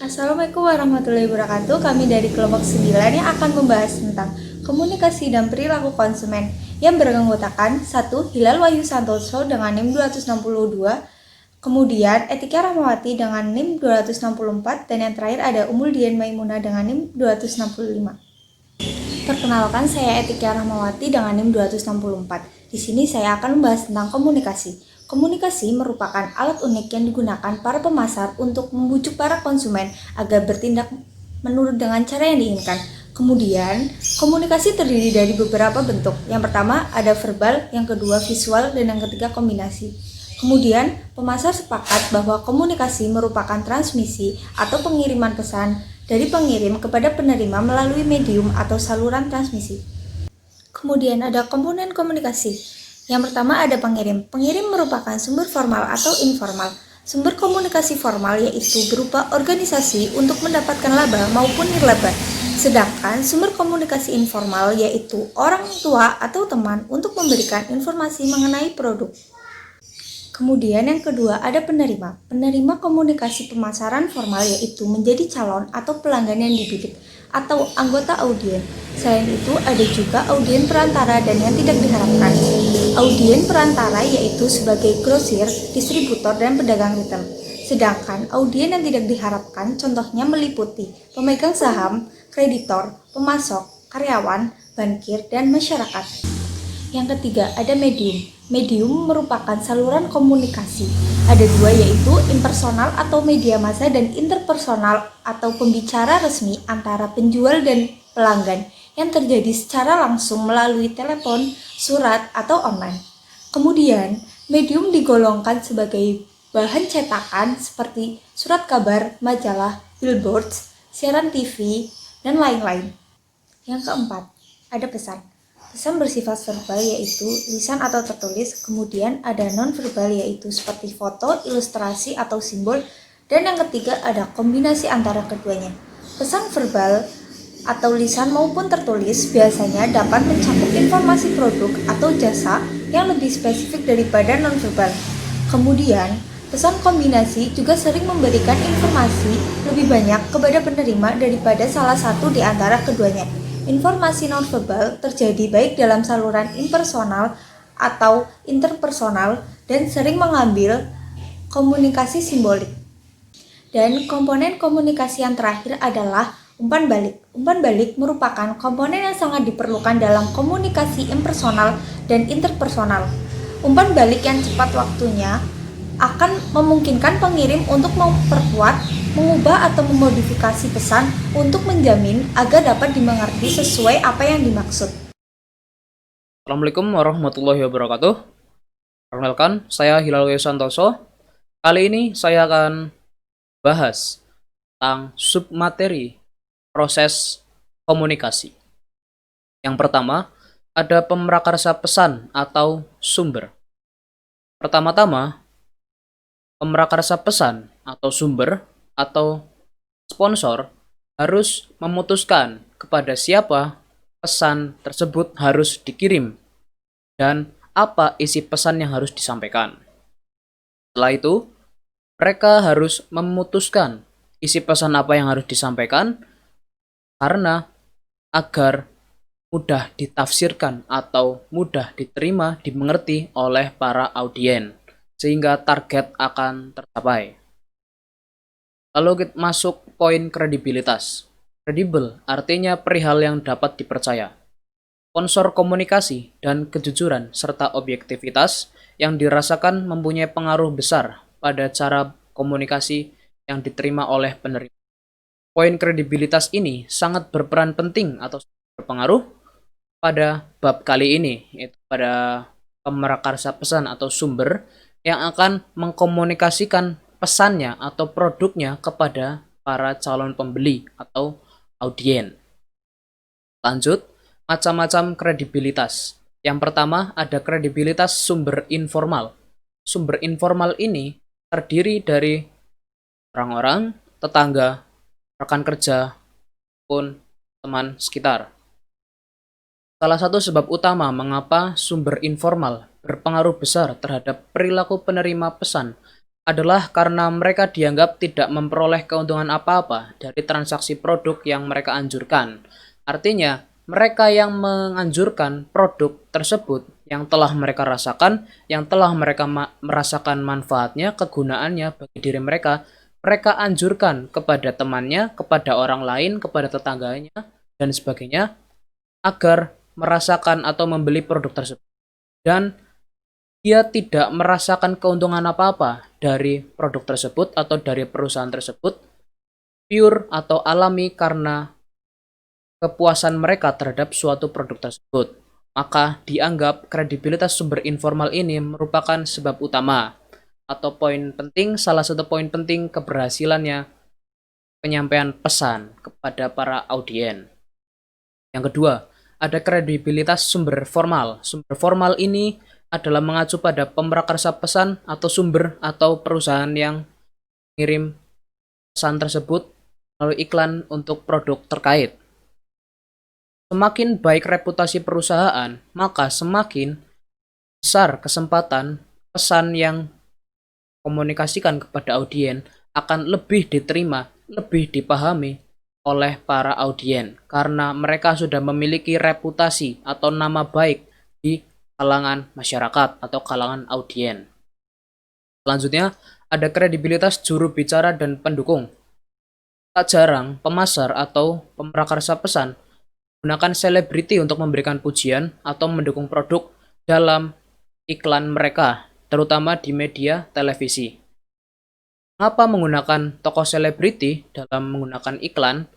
Assalamualaikum warahmatullahi wabarakatuh. Kami dari kelompok 9 yang akan membahas tentang komunikasi dan perilaku konsumen yang beranggotakan 1. Hilal Wahyu Santoso dengan NIM 262, kemudian Etika Rahmawati dengan NIM 264, dan yang terakhir ada Umul Dian Maimunah dengan NIM 265. Perkenalkan, saya Etika Rahmawati dengan NIM 264. Di sini saya akan membahas tentang komunikasi. Komunikasi merupakan alat unik yang digunakan para pemasar untuk membujuk para konsumen agar bertindak menurut dengan cara yang diinginkan. Kemudian, komunikasi terdiri dari beberapa bentuk. Yang pertama ada verbal, yang kedua visual, dan yang ketiga kombinasi. Kemudian, pemasar sepakat bahwa komunikasi merupakan transmisi atau pengiriman pesan dari pengirim kepada penerima melalui medium atau saluran transmisi. Kemudian ada komponen komunikasi. Yang pertama ada pengirim. Pengirim merupakan sumber formal atau informal. Sumber komunikasi formal yaitu berupa organisasi untuk mendapatkan laba maupun nirlaba. Sedangkan sumber komunikasi informal yaitu orang tua atau teman untuk memberikan informasi mengenai produk. Kemudian yang kedua ada penerima. Penerima komunikasi pemasaran formal yaitu menjadi calon atau pelanggan yang dibidik atau anggota audien. Selain itu ada juga audien perantara dan yang tidak diharapkan. Audien perantara yaitu sebagai grosir, distributor, dan pedagang retail. Sedangkan audien yang tidak diharapkan contohnya meliputi pemegang saham, kreditor, pemasok, karyawan, bankir, dan masyarakat. Yang ketiga, ada medium. Medium merupakan saluran komunikasi. Ada dua yaitu impersonal atau media massa dan interpersonal atau pembicara resmi antara penjual dan pelanggan yang terjadi secara langsung melalui telepon, surat, atau online. Kemudian, medium digolongkan sebagai bahan cetakan seperti surat kabar, majalah, billboards, siaran TV, dan lain-lain. Yang keempat, ada pesan. Pesan bersifat verbal yaitu lisan atau tertulis, kemudian ada non-verbal yaitu seperti foto, ilustrasi, atau simbol, dan yang ketiga ada kombinasi antara keduanya. Pesan verbal atau lisan maupun tertulis biasanya dapat mencakup informasi produk atau jasa yang lebih spesifik daripada non-verbal. Kemudian, pesan kombinasi juga sering memberikan informasi lebih banyak kepada penerima daripada salah satu di antara keduanya. Informasi nonverbal terjadi baik dalam saluran impersonal atau interpersonal dan sering mengambil komunikasi simbolik. Dan komponen komunikasi yang terakhir adalah umpan balik. Umpan balik merupakan komponen yang sangat diperlukan dalam komunikasi impersonal dan interpersonal. Umpan balik yang cepat waktunya akan memungkinkan pengirim untuk memperkuat, mengubah, atau memodifikasi pesan untuk menjamin agar dapat dimengerti sesuai apa yang dimaksud. Assalamualaikum warahmatullahi wabarakatuh. Perkenalkan, saya Hilal Wahyu Santoso. Kali ini saya akan bahas tentang submateri proses komunikasi. Yang pertama, ada pemrakarsa pesan atau sumber. Pertama-tama, pemrakarsa pesan atau sumber atau sponsor harus memutuskan kepada siapa pesan tersebut harus dikirim dan apa isi pesan yang harus disampaikan. Setelah itu, mereka harus memutuskan isi pesan apa yang harus disampaikan karena agar mudah ditafsirkan atau mudah diterima, dimengerti oleh para audien, sehingga target akan tercapai. Lalu kita masuk poin kredibilitas. Kredibel artinya perihal yang dapat dipercaya. Sponsor komunikasi dan kejujuran serta objektivitas yang dirasakan mempunyai pengaruh besar pada cara komunikasi yang diterima oleh penerima. Poin kredibilitas ini sangat berperan penting atau berpengaruh pada bab kali ini, yaitu pada pemrakarsa pesan atau sumber yang akan mengkomunikasikan pesannya atau produknya kepada para calon pembeli atau audien. Lanjut, macam-macam kredibilitas. Yang pertama ada kredibilitas sumber informal. Sumber informal ini terdiri dari orang-orang, tetangga, rekan kerja, pun teman sekitar. Salah satu sebab utama mengapa sumber informal berpengaruh besar terhadap perilaku penerima pesan adalah karena mereka dianggap tidak memperoleh keuntungan apa-apa dari transaksi produk yang mereka anjurkan. Artinya, mereka yang menganjurkan produk tersebut yang telah mereka rasakan, yang telah mereka merasakan manfaatnya, kegunaannya bagi diri mereka, mereka anjurkan kepada temannya, kepada orang lain, kepada tetangganya, dan sebagainya, agar merasakan atau membeli produk tersebut. Dan dia tidak merasakan keuntungan apa-apa dari produk tersebut atau dari perusahaan tersebut, pure atau alami karena kepuasan mereka terhadap suatu produk tersebut. Maka dianggap kredibilitas sumber informal ini merupakan sebab utama atau poin penting, salah satu poin penting keberhasilannya penyampaian pesan kepada para audien. Yang kedua, ada kredibilitas sumber formal. Sumber formal ini adalah mengacu pada pemrakarsa pesan atau sumber atau perusahaan yang mengirim pesan tersebut melalui iklan untuk produk terkait. Semakin baik reputasi perusahaan, maka semakin besar kesempatan pesan yang komunikasikan kepada audien akan lebih diterima, lebih dipahami oleh para audien karena mereka sudah memiliki reputasi atau nama baik di kalangan masyarakat atau kalangan audien. Selanjutnya, ada kredibilitas juru bicara dan pendukung. Tak jarang pemasar atau pemrakarsa pesan gunakan selebriti untuk memberikan pujian atau mendukung produk dalam iklan mereka, terutama di media televisi. Mengapa menggunakan tokoh selebriti dalam menggunakan iklan?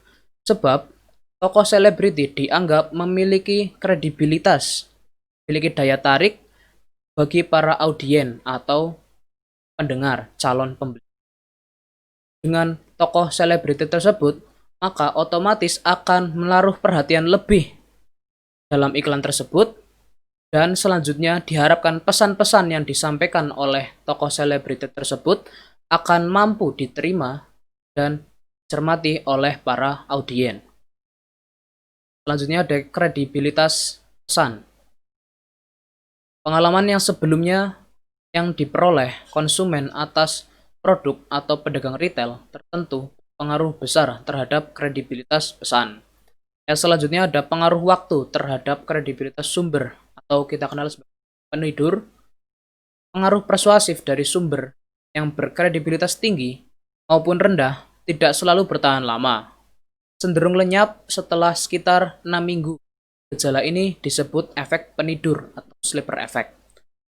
Sebab tokoh selebriti dianggap memiliki kredibilitas, memiliki daya tarik bagi para audien atau pendengar calon pembeli. Dengan tokoh selebriti tersebut, maka otomatis akan menaruh perhatian lebih dalam iklan tersebut, dan selanjutnya diharapkan pesan-pesan yang disampaikan oleh tokoh selebriti tersebut akan mampu diterima dan dicermati oleh para audien. Selanjutnya ada kredibilitas pesan. Pengalaman yang sebelumnya yang diperoleh konsumen atas produk atau pedagang retail tertentu pengaruh besar terhadap kredibilitas pesan. Yang selanjutnya ada pengaruh waktu terhadap kredibilitas sumber atau kita kenal sebagai penidur. Pengaruh persuasif dari sumber yang berkredibilitas tinggi maupun rendah tidak selalu bertahan lama. Cenderung lenyap setelah sekitar 6 minggu. Gejala ini disebut efek penidur atau sleeper effect.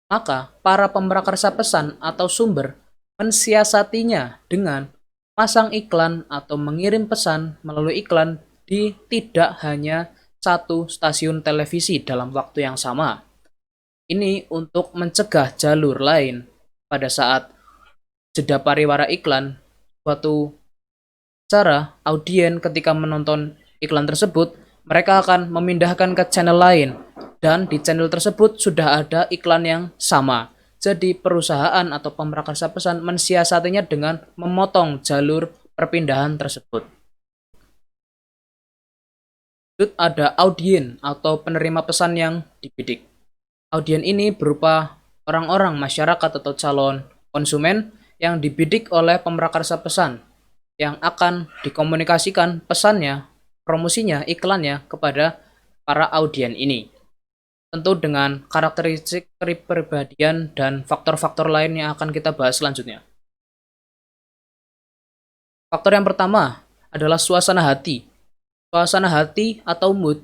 Maka para pemrakarsa pesan atau sumber mensiasatinya dengan pasang iklan atau mengirim pesan melalui iklan di tidak hanya satu stasiun televisi dalam waktu yang sama. Ini untuk mencegah jalur lain pada saat jeda pariwara iklan. Suatu cara audien ketika menonton iklan tersebut, mereka akan memindahkan ke channel lain dan di channel tersebut sudah ada iklan yang sama. Jadi perusahaan atau pemrakarsa pesan mensiasatinya dengan memotong jalur perpindahan tersebut. Ada audien atau penerima pesan yang dibidik. Audien ini berupa orang-orang masyarakat atau calon konsumen yang dibidik oleh pemrakarsa pesan yang akan dikomunikasikan pesannya, promosinya, iklannya kepada para audien ini. Tentu dengan karakteristik kepribadian dan faktor-faktor lain yang akan kita bahas selanjutnya. Faktor yang pertama adalah suasana hati. Suasana hati atau mood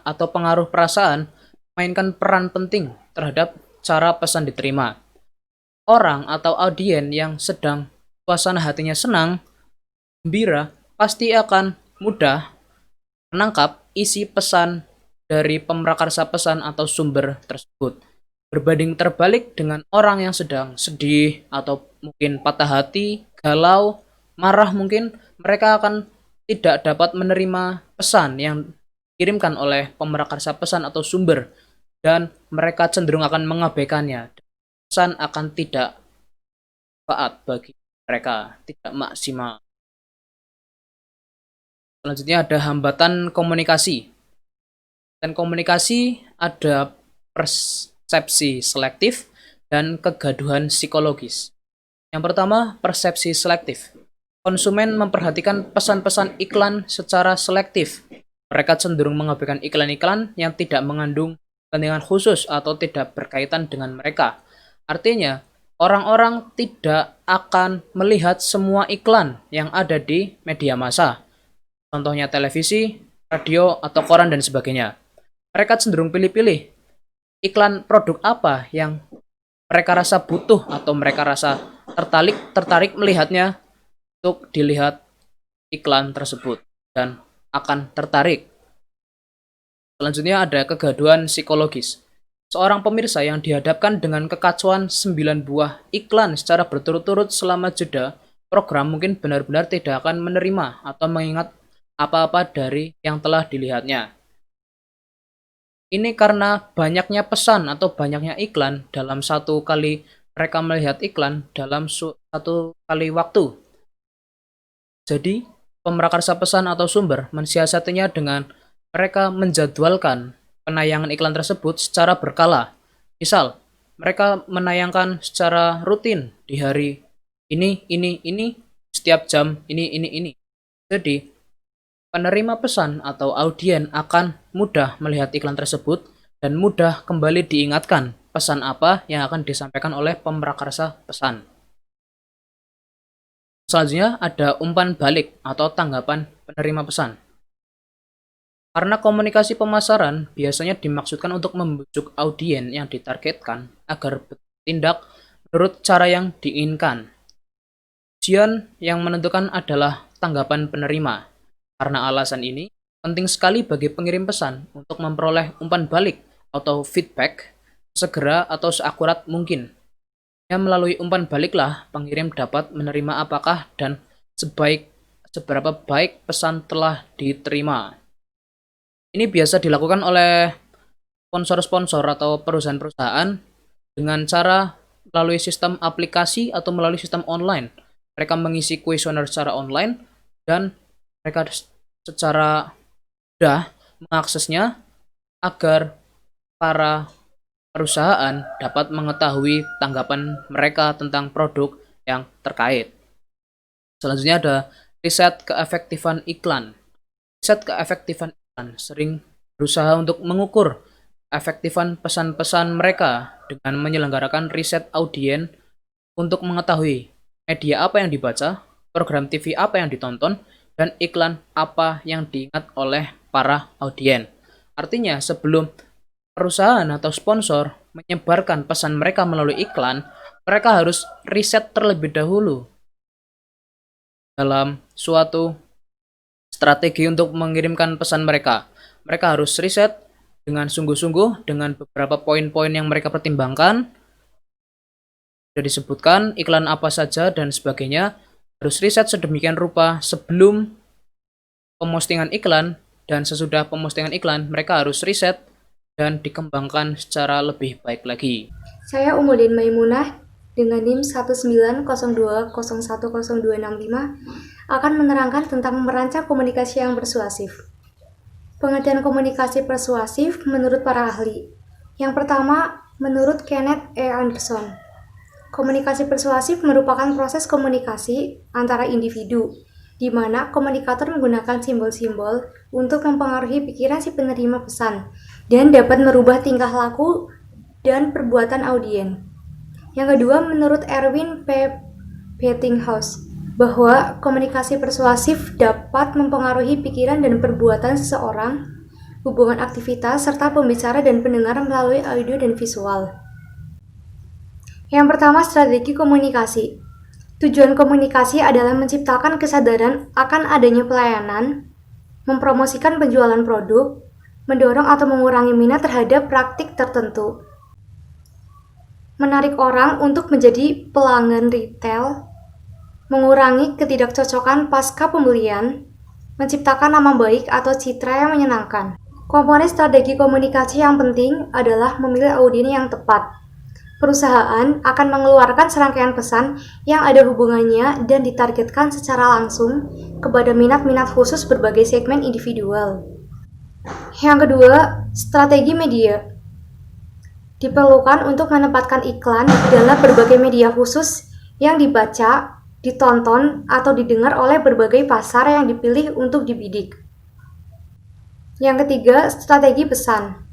atau pengaruh perasaan memainkan peran penting terhadap cara pesan diterima. Orang atau audien yang sedang suasana hatinya senang, gembira, pasti akan mudah menangkap isi pesan dari pemrakarsa pesan atau sumber tersebut. Berbanding terbalik dengan orang yang sedang sedih atau mungkin patah hati, galau, marah mungkin, mereka akan tidak dapat menerima pesan yang dikirimkan oleh pemrakarsa pesan atau sumber dan mereka cenderung akan mengabaikannya. Pesan akan tidak manfaat bagi mereka, tidak maksimal. Selanjutnya ada hambatan komunikasi. Dan komunikasi ada persepsi selektif dan kegaduhan psikologis. Yang pertama, persepsi selektif. Konsumen memperhatikan pesan-pesan iklan secara selektif. Mereka cenderung mengabaikan iklan-iklan yang tidak mengandung kepentingan khusus atau tidak berkaitan dengan mereka. Artinya, orang-orang tidak akan melihat semua iklan yang ada di media massa. Contohnya televisi, radio, atau koran, dan sebagainya. Mereka cenderung pilih-pilih iklan produk apa yang mereka rasa butuh atau mereka rasa tertarik melihatnya untuk dilihat iklan tersebut dan akan tertarik. Selanjutnya ada kegaduhan psikologis. Seorang pemirsa yang dihadapkan dengan kekacauan 9 buah iklan secara berturut-turut selama jeda program mungkin benar-benar tidak akan menerima atau mengingat apa-apa dari yang telah dilihatnya. Ini karena banyaknya pesan atau banyaknya iklan dalam satu kali mereka melihat iklan dalam satu kali waktu. Jadi, pemrakarsa pesan atau sumber mensiasatinya dengan mereka menjadwalkan penayangan iklan tersebut secara berkala. Misal, mereka menayangkan secara rutin di hari ini, setiap jam ini. Jadi, penerima pesan atau audien akan mudah melihat iklan tersebut dan mudah kembali diingatkan pesan apa yang akan disampaikan oleh pemrakarsa pesan. Selanjutnya ada umpan balik atau tanggapan penerima pesan. Karena komunikasi pemasaran biasanya dimaksudkan untuk membujuk audien yang ditargetkan agar bertindak menurut cara yang diinginkan. Ujian yang menentukan adalah tanggapan penerima. Karena alasan ini, penting sekali bagi pengirim pesan untuk memperoleh umpan balik atau feedback segera atau seakurat mungkin. Melalui umpan baliklah pengirim dapat menerima apakah dan seberapa baik pesan telah diterima. Ini biasa dilakukan oleh sponsor-sponsor atau perusahaan-perusahaan dengan cara melalui sistem aplikasi atau melalui sistem online. Mereka mengisi kuesioner secara online dan mereka secara mudah mengaksesnya agar para perusahaan dapat mengetahui tanggapan mereka tentang produk yang terkait. Selanjutnya ada riset keefektifan iklan. Riset keefektifan iklan sering berusaha untuk mengukur efektifan pesan-pesan mereka dengan menyelenggarakan riset audien untuk mengetahui media apa yang dibaca, program TV apa yang ditonton, dan iklan apa yang diingat oleh para audien. Artinya, sebelum perusahaan atau sponsor menyebarkan pesan mereka melalui iklan, mereka harus riset terlebih dahulu dalam suatu strategi untuk mengirimkan pesan mereka. Mereka harus riset dengan sungguh-sungguh dengan beberapa poin-poin yang mereka pertimbangkan. Sudah disebutkan iklan apa saja dan sebagainya. Harus riset sedemikian rupa sebelum pemostingan iklan dan sesudah pemostingan iklan mereka harus riset dan dikembangkan secara lebih baik lagi. Saya Umudin Maimunah dengan NIM 19020100265 akan menerangkan tentang merancang komunikasi yang persuasif. Pengertian komunikasi persuasif menurut para ahli. Yang pertama, menurut Kenneth E. Anderson, komunikasi persuasif merupakan proses komunikasi antara individu, di mana komunikator menggunakan simbol-simbol untuk mempengaruhi pikiran si penerima pesan dan dapat merubah tingkah laku dan perbuatan audien. Yang kedua, menurut Erwin P. Bettinghaus, bahwa komunikasi persuasif dapat mempengaruhi pikiran dan perbuatan seseorang, hubungan aktivitas, serta pembicara dan pendengar melalui audio dan visual. Yang pertama, strategi komunikasi. Tujuan komunikasi adalah menciptakan kesadaran akan adanya pelayanan, mempromosikan penjualan produk, mendorong atau mengurangi minat terhadap praktik tertentu, menarik orang untuk menjadi pelanggan retail, mengurangi ketidakcocokan pasca pembelian, menciptakan nama baik atau citra yang menyenangkan. Komponen strategi komunikasi yang penting adalah memilih audien yang tepat. Perusahaan akan mengeluarkan serangkaian pesan yang ada hubungannya dan ditargetkan secara langsung kepada minat-minat khusus berbagai segmen individual. Yang kedua, strategi media. Diperlukan untuk menempatkan iklan dalam berbagai media khusus yang dibaca, ditonton, atau didengar oleh berbagai pasar yang dipilih untuk dibidik. Yang ketiga, strategi pesan.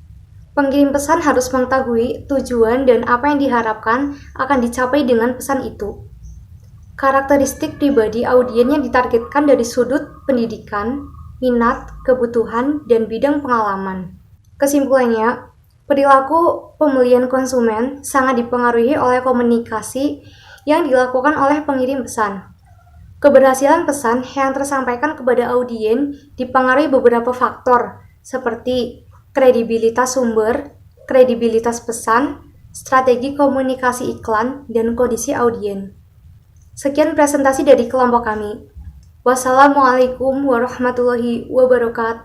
Pengirim pesan harus mengetahui tujuan dan apa yang diharapkan akan dicapai dengan pesan itu. Karakteristik pribadi audien yang ditargetkan dari sudut pendidikan, minat, kebutuhan, dan bidang pengalaman. Kesimpulannya, perilaku pembelian konsumen sangat dipengaruhi oleh komunikasi yang dilakukan oleh pengirim pesan. Keberhasilan pesan yang tersampaikan kepada audien dipengaruhi beberapa faktor, seperti kredibilitas sumber, kredibilitas pesan, strategi komunikasi iklan, dan kondisi audien. Sekian presentasi dari kelompok kami. Wassalamualaikum warahmatullahi wabarakatuh.